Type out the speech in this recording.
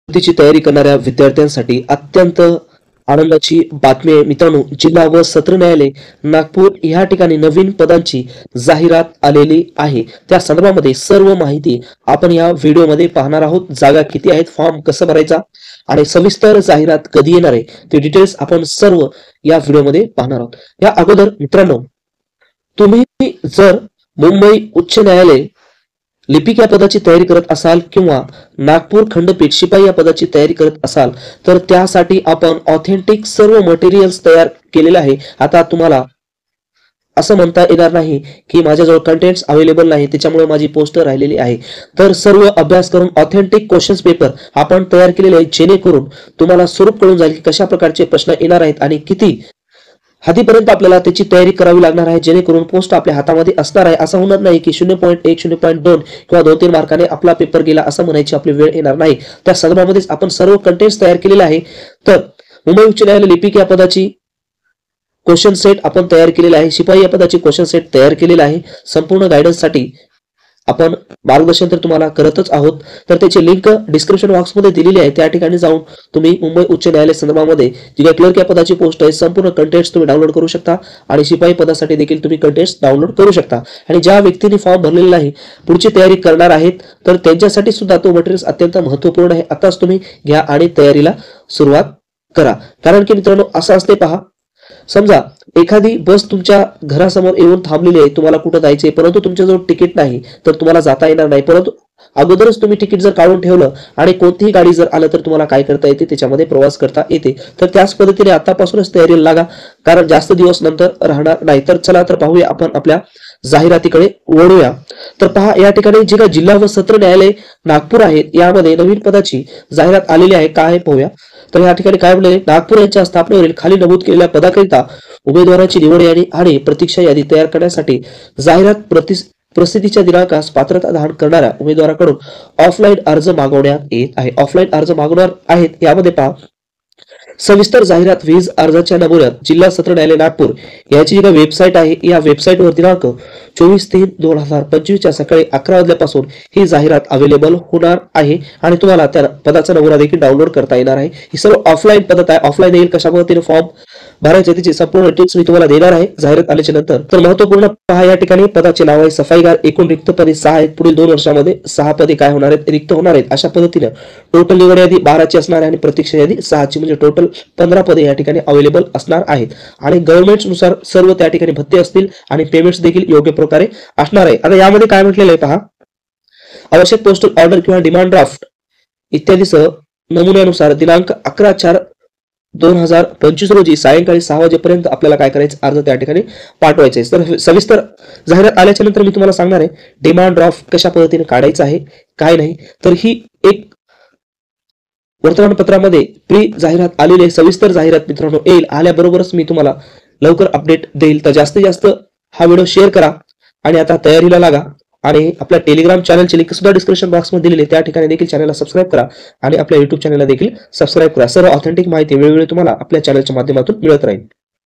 भरतीची तयारी करणाऱ्या विद्यार्थ्यांसाठी अत्यंत आनंदाची बातमी आहे मित्रांनो. जिल्हा व सत्र न्यायालय नागपूर या ठिकाणी नवीन पदांची जाहिरात आलेली आहे. त्या संदर्भामध्ये सर्व माहिती आपण या व्हिडिओमध्ये पाहणार आहोत. जागा किती आहेत, फॉर्म कसं भरायचा आणि सविस्तर जाहिरात कधी येणार आहे ते डिटेल्स आपण सर्व या व्हिडिओमध्ये पाहणार आहोत. या अगोदर मित्रांनो, तुम्ही जर मुंबई उच्च न्यायालय लिपिक या पदाची तयारी करत असाल किंवा नागपूर खंडपीठ शिपाई या पदाची तयारी करत असाल तर त्यासाठी आपण ऑथेंटिक सर्व मटेरियल्स तयार केलेले आहे. आता तुम्हाला असं म्हणता येणार नाही की माझ्याजवळ कंटेंट्स अवेलेबल नाही त्याच्यामुळे माझी पोस्ट राहिलेली आहे. तर सर्व अभ्यास करून ऑथेंटिक क्वेश्चन्स पेपर आपण तयार केलेले आहेत, जेणेकरून तुम्हाला स्वरूप कळून जाईल की कशा प्रकारचे प्रश्न येणार आहेत आणि किती हदीपर्यंत आपल्याला त्याची तयारी करावी लागणार आहे, जेणेकरून पोस्ट आपल्या हातामध्ये असणार आहे. असं होणार नाही की 0.1 0.2 किंवा 2-3 मार्काने आपला पेपर गेला असं म्हणायची आपली वेळ येणार नाही. त्या संदर्भामध्येच आपण सर्व कंटेंट्स तयार केलेले आहे. तर मुंबई उच्च न्यायालय लिपिक या पदाची क्वेश्चन सेट आपण तयार केलेला आहे, शिपाई या पदाची क्वेश्चन सेट तयार केलेला आहे. संपूर्ण गायडन्ससाठी आपण मार्गदर्शन तर तुम्हाला करतच आहोत. तर त्याची लिंक डिस्क्रिप्शन बॉक्समध्ये दिलेली आहे. त्या ठिकाणी जाऊन तुम्ही मुंबई उच्च न्यायालय संदर्भामध्ये जी काही क्लर्क या पदाची पोस्ट आहे संपूर्ण कंटेंट्स तुम्ही डाउनलोड करू शकता आणि शिपाई पदासाठी देखील तुम्ही कंटेंट्स डाउनलोड करू शकता. आणि ज्या व्यक्तींनी फॉर्म भरलेला आहे, पुढची तयारी करणार आहेत, तर त्यांच्यासाठी सुद्धा तो मटेरियल अत्यंत महत्त्वपूर्ण आहे. आताच तुम्ही घ्या आणि तयारीला सुरुवात करा. कारण की मित्रांनो असं असते पहा, समजा एखादी बस तुमच्या घरासमोर येऊन थांबलेली आहे, तुम्हाला कुठं जायचंय परंतु तुमच्याजवळ तिकीट नाही तर तुम्हाला जाता येणार नाही. परंतु अगोदरच तुम्ही तिकीट जर काढून ठेवलं आणि कोणतीही गाडी जर आलं तर तुम्हाला काय करता येते, त्याच्यामध्ये प्रवास करता येते. तर त्याच पद्धतीने आतापासूनच तयारीला लागा, कारण जास्त दिवस नंतर राहणार नाही. तर चला तर पाहूया आपण आपल्या जाहिरातीकडे वळूया. तर पहा, या ठिकाणी जे काही जिल्हा व सत्र न्यायालय नागपूर आहेत यामध्ये नवीन पदाची जाहिरात आलेली आहे. काय पाहूया. तर या ठिकाणी काय म्हणले, नागपूर यांच्या स्थापनेवरील खाली नमूद केलेल्या पदाकरिता उमेदवाराची निवड आणि प्रतीक्षा यादी तयार करण्यासाठी जाहिरात प्रसिद्धीच्या दिनांकास पात्रता धारण करणाऱ्या उमेदवाराकडून ऑफलाईन अर्ज मागवण्यात येत आहे. ऑफलाईन अर्ज मागवणार आहेत. यामध्ये पहा, सविस्तर जाहिरात वीज अर्जाच्या नमुन्यात जिल्हा सत्र न्यायालय नागपूर याची जी वेबसाईट आहे या वेबसाईटवर दिनांक 24/3/2025 च्या सकाळी 11 वाजल्यापासून ही जाहिरात अवेलेबल होणार आहे आणि तुम्हाला त्या पदाचा नमुना देखील डाउनलोड करता येणार आहे. ही सर्व ऑफलाईन पद्धत आहे. ऑफलाईन येईल कशा पद्धतीने फॉर्म भरायचे त्याची संपूर्ण डिटेल्स मी तुम्हाला देणार आहे जाहिरात आल्याच्या नंतर. तर महत्त्वपूर्ण पहा, या ठिकाणी पदाचे नाव आहे सफाईगार. एकूण रिक्त पदे 6 आहेत. पुढील 2 वर्षांमध्ये 6 पदे काय होणार आहेत, रिक्त होणार आहेत. अशा पद्धतीने टोटल निवड यादी 12ची असणार आहे आणि प्रतीक्षा यादी 6ची, म्हणजे टोटल 15 पदे या ठिकाणी अवेलेबल असणार आहेत. आणि गव्हर्नमेंट नुसार सर्व त्या ठिकाणी भत्ते असतील आणि पेमेंट्स देखील योग्य प्रकारे असणार आहे. आता यामध्ये काय म्हटलेलं आहे पहा, आवश्यक पोस्टल ऑर्डर किंवा डिमांड ड्राफ्ट इत्यादीसह नमुन्यानुसार दिनांक 11/4/2025 रोजी सायंकाळी 6 वाजेपर्यंत आपल्याला काय करायचं, अर्ज त्या ठिकाणी पाठवायचे. तर सविस्तर जाहिरात आल्याच्या नंतर मी तुम्हाला सांगणार आहे डिमांड ड्राफ्ट कशा पद्धतीने काढायचा आहे काय नाही. तर ही एक वर्तमानपत्रामध्ये प्री जाहिरात आलेली सविस्तर जाहिरात मित्रांनो येईल. आल्याबरोबरच मी तुम्हाला लवकर अपडेट देईल. तर जास्तीत जास्त हा व्हिडिओ शेअर करा आणि आता तयारीला लागा. आणि आपल्या टेलिग्राम चॅनलची लिंक सुद्धा डिस्क्रिप्शन बॉक्समध्ये दिलेली आहे, त्या ठिकाणी देखील चॅनलला सबस्क्राईब करा आणि आपल्या युट्यूब चॅनलला देखील सबस्क्राईब करा. सर्व ऑथेंटिक माहिती वेळोवेळी तुम्हाला आपल्या चॅनलच्या माध्यमातून मिळत राहील.